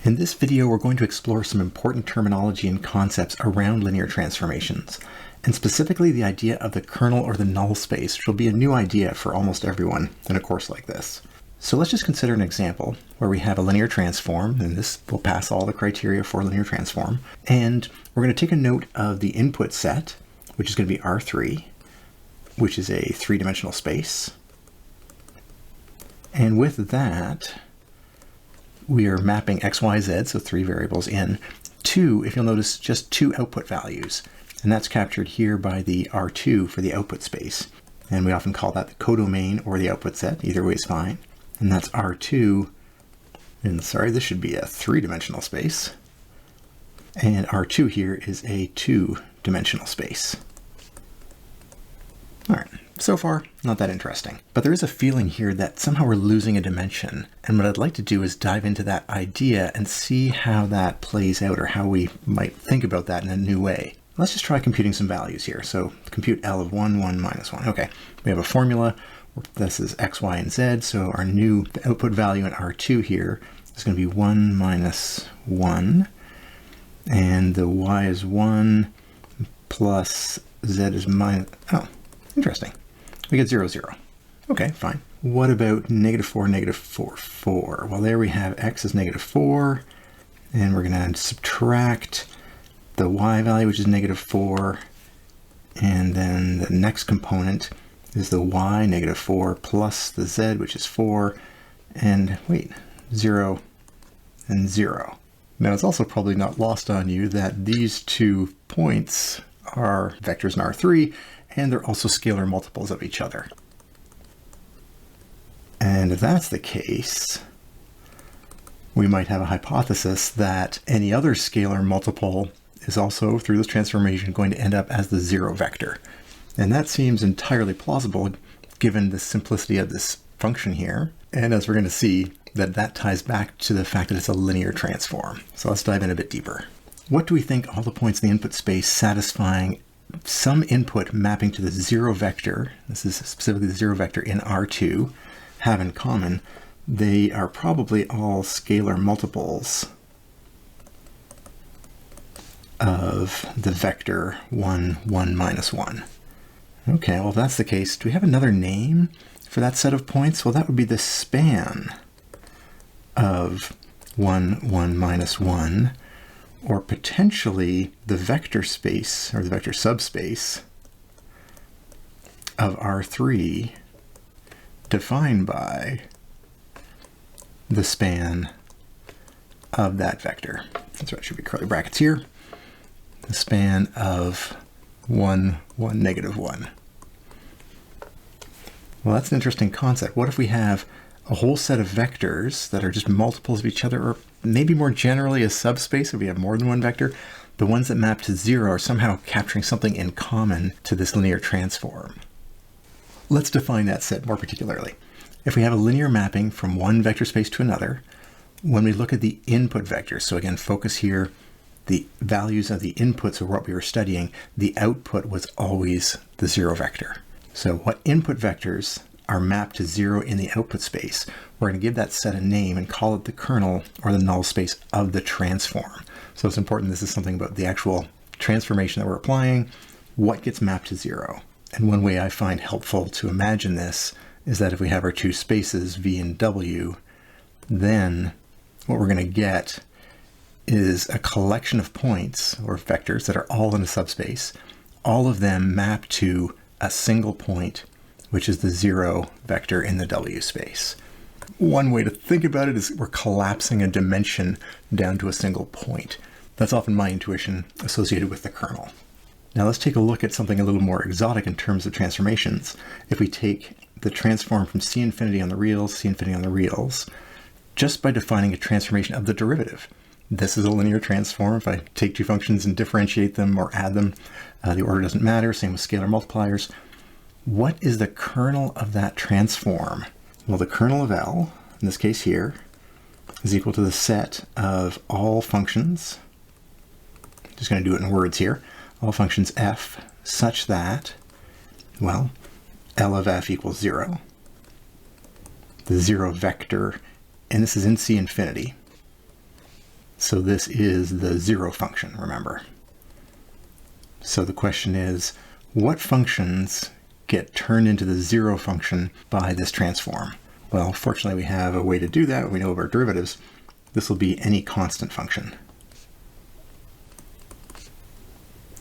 In this video, we're going to explore some important terminology and concepts around linear transformations, and specifically the idea of the kernel or the null space, which will be a new idea for almost everyone in a course like this. So let's just consider an example where we have a linear transform, and this will pass all the criteria for linear transform. And we're going to take a note of the input set, which is going to be R3, which is a three-dimensional space. And with that, we are mapping x, y, z, so three variables in, to, if you'll notice, just two output values. And that's captured here by the R2 for the output space. And we often call that the codomain or the output set. Either way is fine. And that's R2. And sorry, this should be a three-dimensional space. And R2 here is a two-dimensional space. All right. So far, not that interesting. But there is a feeling here that somehow we're losing a dimension. And what I'd like to do is dive into that idea and see how that plays out, or how we might think about that in a new way. Let's just try computing some values here. So compute L of 1, 1, minus 1. Okay, we have a formula. This is x, y, and z. So our new output value in R2 here is going to be 1 minus 1. And the y is 1 plus z is minus... Oh, interesting. We get 0, 0. Okay, fine. What about negative 4, 4? Well, there we have x is negative 4, and we're going to subtract the y value, which is negative 4, and then the next component is the y, negative 4, plus the z, which is 4, and wait, 0 and 0. Now, it's also probably not lost on you that these 2 points are vectors in R3, and they're also scalar multiples of each other. And if that's the case, we might have a hypothesis that any other scalar multiple is also, through this transformation, going to end up as the 0 vector. And that seems entirely plausible given the simplicity of this function here. And as we're going to see, that ties back to the fact that it's a linear transform. So let's dive in a bit deeper. What do we think all the points in the input space satisfying some input mapping to the 0 vector, this is specifically the 0 vector in R2, have in common? They are probably all scalar multiples of the vector 1, 1, minus 1. Okay, well, if that's the case, do we have another name for that set of points? Well, that would be the span of 1, 1, minus 1, or potentially the vector space, or the vector subspace of R3 defined by the span of that vector. That's right, should be curly brackets here. The span of 1, 1, negative 1. Well, that's an interesting concept. What if we have a whole set of vectors that are just multiples of each other, or maybe more generally a subspace if we have more than one vector? The ones that map to 0 are somehow capturing something in common to this linear transform. Let's define that set more particularly. If we have a linear mapping from one vector space to another, when we look at the input vectors, so again, focus here, the values of the inputs of what we were studying, the output was always the 0 vector. So what input vectors are mapped to 0 in the output space, we're going to give that set a name and call it the kernel or the null space of the transform. So it's important this is something about the actual transformation that we're applying, what gets mapped to 0. And one way I find helpful to imagine this is that if we have our two spaces, v and w, then what we're going to get is a collection of points or vectors that are all in a subspace, all of them map to a single point, which is the 0 vector in the W space. One way to think about it is we're collapsing a dimension down to a single point. That's often my intuition associated with the kernel. Now let's take a look at something a little more exotic in terms of transformations. If we take the transform from C infinity on the reals, C infinity on the reals, just by defining a transformation of the derivative. This is a linear transform. If I take two functions and differentiate them or add them, the order doesn't matter. Same with scalar multipliers. What is the kernel of that transform? Well, the kernel of L, in this case here, is equal to the set of all functions. Just going to do it in words here. All functions f such that, well, L of f equals 0. The 0 vector, and this is in C infinity. So this is the 0 function, remember. So the question is, what functions get turned into the 0 function by this transform? Well, fortunately we have a way to do that. We know of our derivatives. This will be any constant function.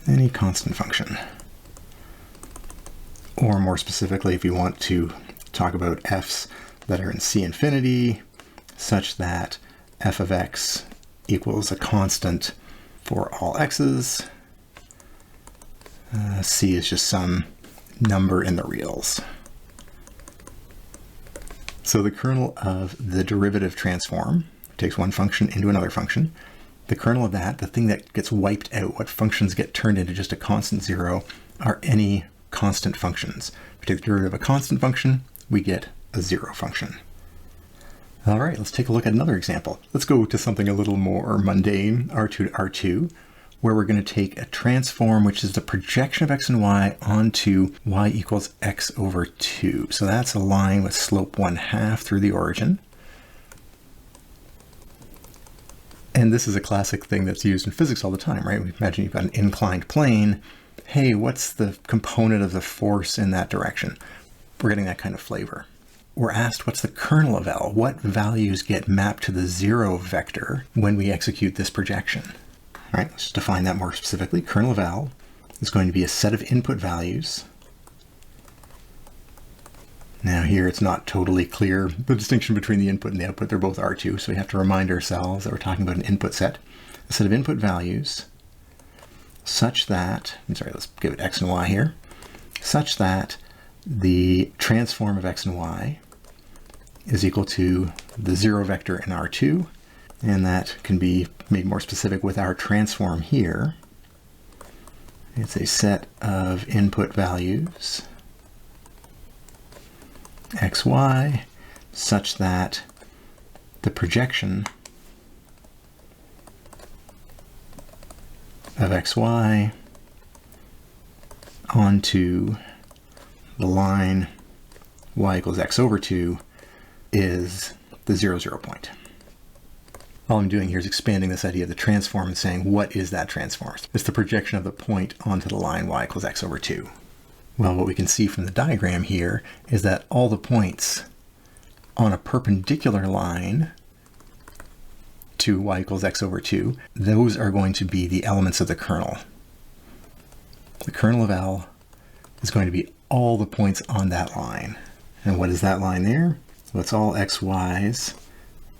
Any constant function. Or more specifically, if you want to talk about f's that are in C infinity, such that f of x equals a constant for all x's. C is just some number in the reals. So the kernel of the derivative transform takes one function into another function. The kernel of that, the thing that gets wiped out, what functions get turned into just a constant 0, are any constant functions. If we take the derivative of a constant function, we get a 0 function. All right, let's take a look at another example. Let's go to something a little more mundane, R2 to R2, where we're going to take a transform, which is the projection of x and y onto y equals x over 2. So that's a line with slope 1/2 through the origin. And this is a classic thing that's used in physics all the time, right? Imagine you've got an inclined plane. Hey, what's the component of the force in that direction? We're getting that kind of flavor. We're asked, what's the kernel of L? What values get mapped to the 0 vector when we execute this projection? All right, let's just define that more specifically. Kernel of L is going to be a set of input values. Now here it's not totally clear, the distinction between the input and the output. They're both R2, so we have to remind ourselves that we're talking about an input set. A set of input values such that, let's give it x and y here, such that the transform of x and y is equal to the 0 vector in R2, and that can be made more specific with our transform here. It's a set of input values x, y, such that the projection of x, y onto the line y equals x over 2 is the 0, 0 point. All I'm doing here is expanding this idea of the transform and saying, what is that transform? It's the projection of the point onto the line y equals x over 2. Well, what we can see from the diagram here is that all the points on a perpendicular line to y equals x over 2, those are going to be the elements of the kernel. The kernel of L is going to be all the points on that line. And what is that line there? Well, it's all x, y's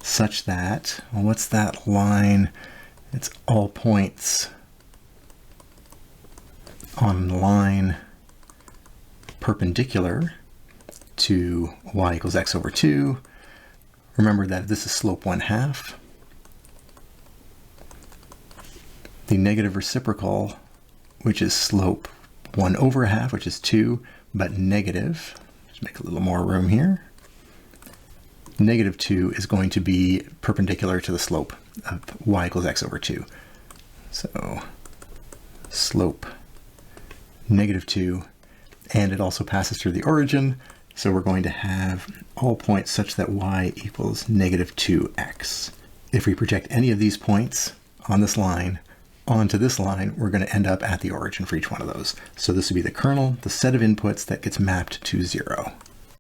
such that, well, what's that line? It's all points on the line perpendicular to y equals x over 2. Remember that this is slope 1/2. The negative reciprocal, which is slope 1/2, which is 2, but negative, just make a little more room here. Negative 2 is going to be perpendicular to the slope of y equals x over 2. So slope negative 2, and it also passes through the origin, so we're going to have all points such that y equals negative 2x. If we project any of these points on this line onto this line, we're going to end up at the origin for each one of those. So this would be the kernel, the set of inputs that gets mapped to 0.